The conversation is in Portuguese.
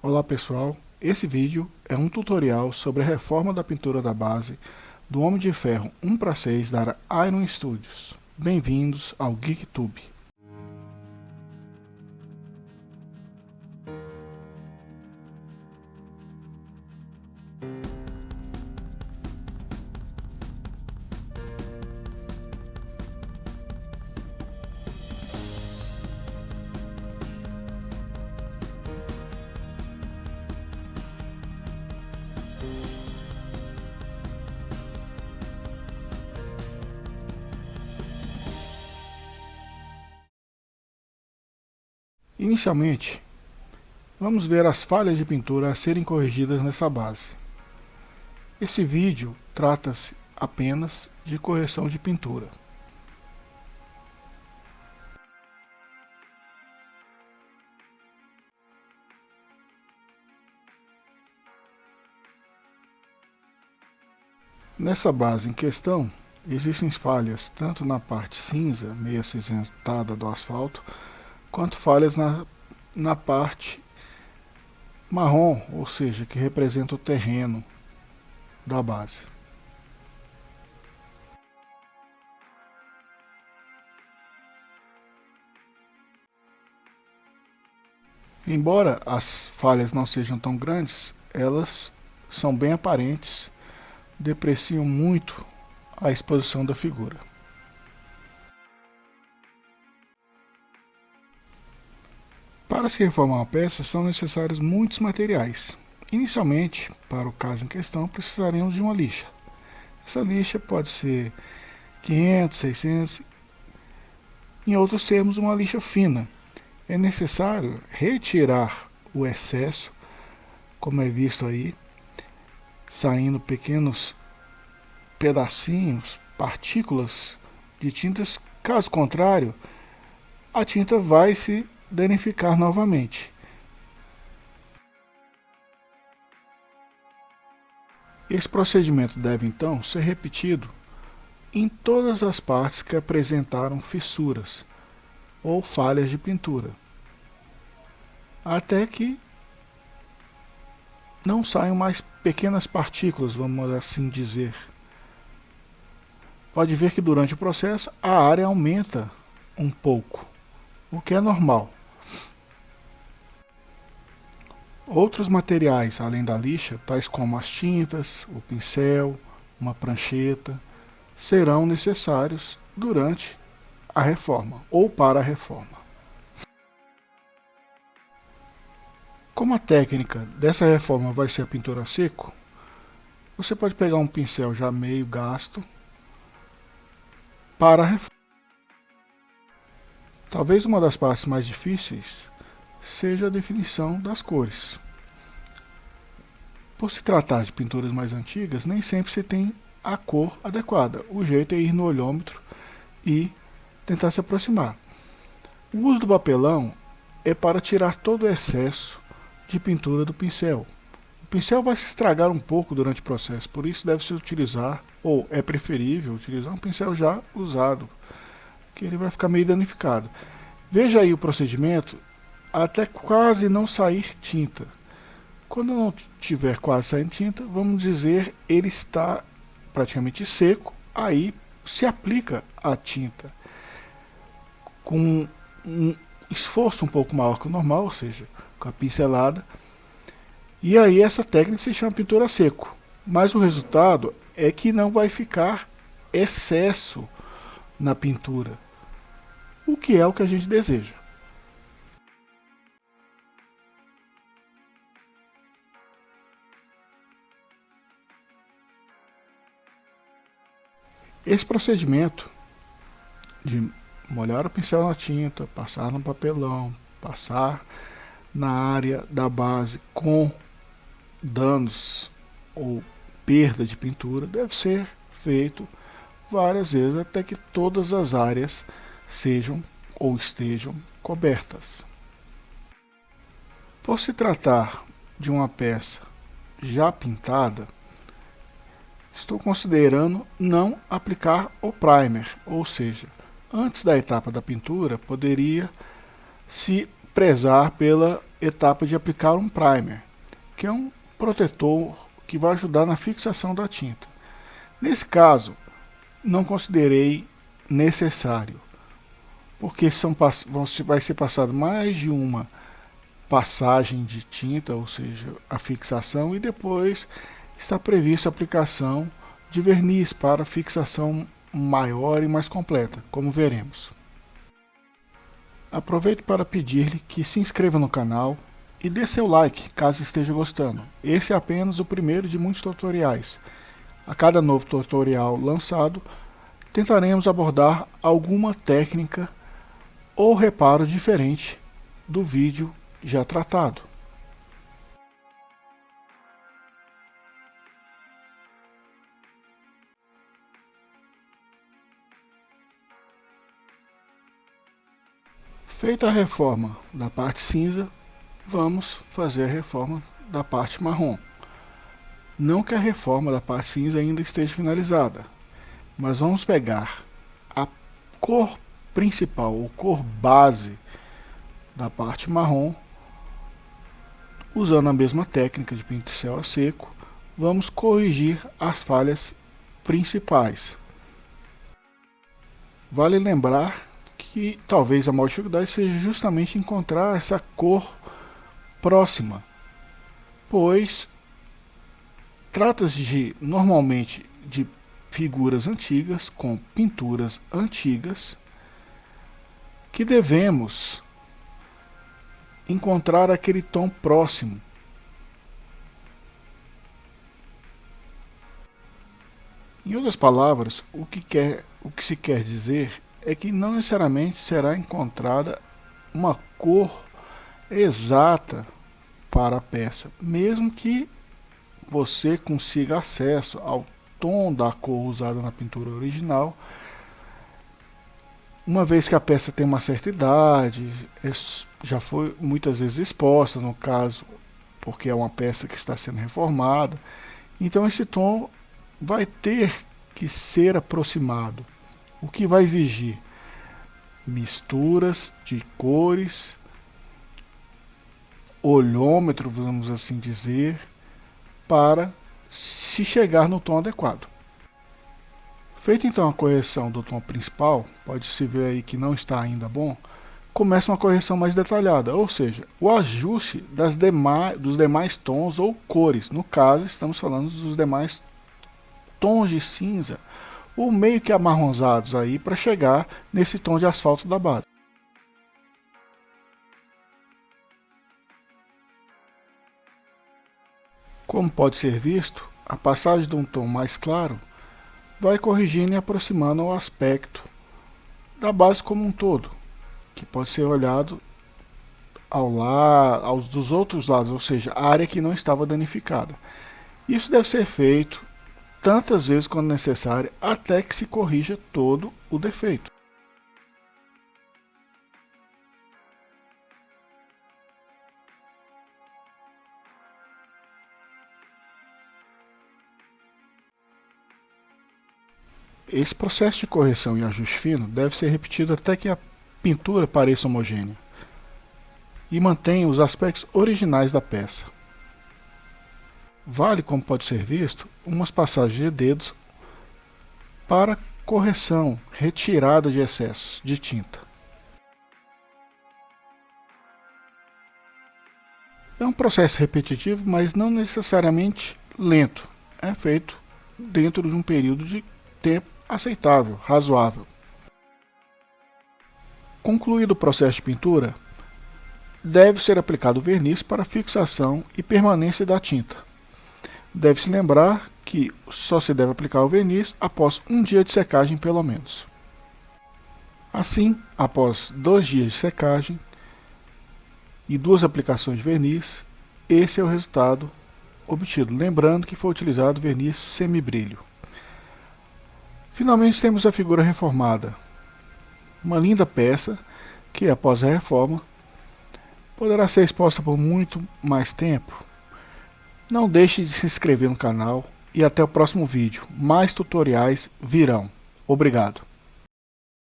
Olá pessoal, esse vídeo é um tutorial sobre a reforma da pintura da base do Homem de Ferro 1:6 da Iron Studios. Bem-vindos ao GeekTube. Inicialmente, vamos ver as falhas de pintura a serem corrigidas nessa base. Esse vídeo trata-se apenas de correção de pintura. Nessa base em questão, existem falhas tanto na parte cinza, meio acinzentada do asfalto, quanto falhas na parte marrom, ou seja, que representa o terreno da base. Embora as falhas não sejam tão grandes, elas são bem aparentes, depreciam muito a exposição da figura. Para se reformar uma peça, são necessários muitos materiais. Inicialmente, para o caso em questão, precisaremos de uma lixa. Essa lixa pode ser 500, 600, em outros termos, uma lixa fina. É necessário retirar o excesso, como é visto aí, saindo pequenos pedacinhos, partículas de tintas. Caso contrário, a tinta vai se danificar novamente. Esse procedimento deve então ser repetido em todas as partes que apresentaram fissuras ou falhas de pintura, até que não saiam mais pequenas partículas, vamos assim dizer. Pode ver que durante o processo a área aumenta um pouco, o que é normal. Outros materiais além da lixa, tais como as tintas, o pincel, uma prancheta, serão necessários durante a reforma ou para a reforma. Como a técnica dessa reforma vai ser a pintura a seco, você pode pegar um pincel já meio gasto para a reforma. Talvez uma das partes mais difíceis seja a definição das cores. Por se tratar de pinturas mais antigas, nem sempre se tem a cor adequada. O jeito é ir no olhômetro e tentar se aproximar. O uso do papelão é para tirar todo o excesso de pintura do pincel. O pincel vai se estragar um pouco durante o processo, por isso deve-se utilizar, ou é preferível utilizar um pincel já usado, que ele vai ficar meio danificado. Veja aí o procedimento até quase não sair tinta. Quando não tiver quase saindo tinta, vamos dizer, ele está praticamente seco, aí se aplica a tinta com um esforço um pouco maior que o normal, ou seja, com a pincelada, e aí essa técnica se chama pintura a seco, mas o resultado é que não vai ficar excesso na pintura, o que é o que a gente deseja. Esse procedimento de molhar o pincel na tinta, passar no papelão, passar na área da base com danos ou perda de pintura, deve ser feito várias vezes até que todas as áreas sejam ou estejam cobertas. Por se tratar de uma peça já pintada, estou considerando não aplicar o primer, ou seja, antes da etapa da pintura, poderia se prezar pela etapa de aplicar um primer, que é um protetor que vai ajudar na fixação da tinta. Nesse caso, não considerei necessário, porque vai ser passado mais de uma passagem de tinta, ou seja, a fixação, e depois está prevista a aplicação de verniz para fixação maior e mais completa, como veremos. Aproveito para pedir-lhe que se inscreva no canal e dê seu like caso esteja gostando. Esse é apenas o primeiro de muitos tutoriais. A cada novo tutorial lançado, tentaremos abordar alguma técnica ou reparo diferente do vídeo já tratado. Feita a reforma da parte cinza, vamos fazer a reforma da parte marrom. Não que a reforma da parte cinza ainda esteja finalizada, mas vamos pegar a cor principal, ou cor base da parte marrom, usando a mesma técnica de pincel a seco, vamos corrigir as falhas principais. Vale lembrar que talvez a maior dificuldade seja justamente encontrar essa cor próxima, pois trata-se normalmente de figuras antigas com pinturas antigas que devemos encontrar aquele tom próximo. Em outras palavras, o que se quer dizer é que não necessariamente será encontrada uma cor exata para a peça, mesmo que você consiga acesso ao tom da cor usada na pintura original, uma vez que a peça tem uma certa idade, já foi muitas vezes exposta, no caso, porque é uma peça que está sendo reformada, então esse tom vai ter que ser aproximado, o que vai exigir misturas de cores, olhômetro, vamos assim dizer, para se chegar no tom adequado. Feita então a correção do tom principal, pode-se ver aí que não está ainda bom, começa uma correção mais detalhada, ou seja, o ajuste dos demais tons ou cores. No caso, estamos falando dos demais tons de cinza, ou meio que amarronzados aí, para chegar nesse tom de asfalto da base. Como pode ser visto, a passagem de um tom mais claro vai corrigindo e aproximando o aspecto da base como um todo, que pode ser olhado aos dos outros lados, ou seja, a área que não estava danificada. Isso deve ser feito tantas vezes quanto necessário até que se corrija todo o defeito. Esse processo de correção e ajuste fino deve ser repetido até que a pintura pareça homogênea e mantenha os aspectos originais da peça. Vale, como pode ser visto, umas passagens de dedos para correção, retirada de excessos de tinta. É um processo repetitivo, mas não necessariamente lento. É feito dentro de um período de tempo aceitável, razoável. Concluído o processo de pintura, deve ser aplicado o verniz para fixação e permanência da tinta. Deve-se lembrar que só se deve aplicar o verniz após um dia de secagem pelo menos. Assim, após 2 dias de secagem e 2 aplicações de verniz, esse é o resultado obtido, lembrando que foi utilizado verniz semibrilho. Finalmente temos a figura reformada, uma linda peça que após a reforma poderá ser exposta por muito mais tempo. Não deixe de se inscrever no canal e até o próximo vídeo. Mais tutoriais virão. Obrigado.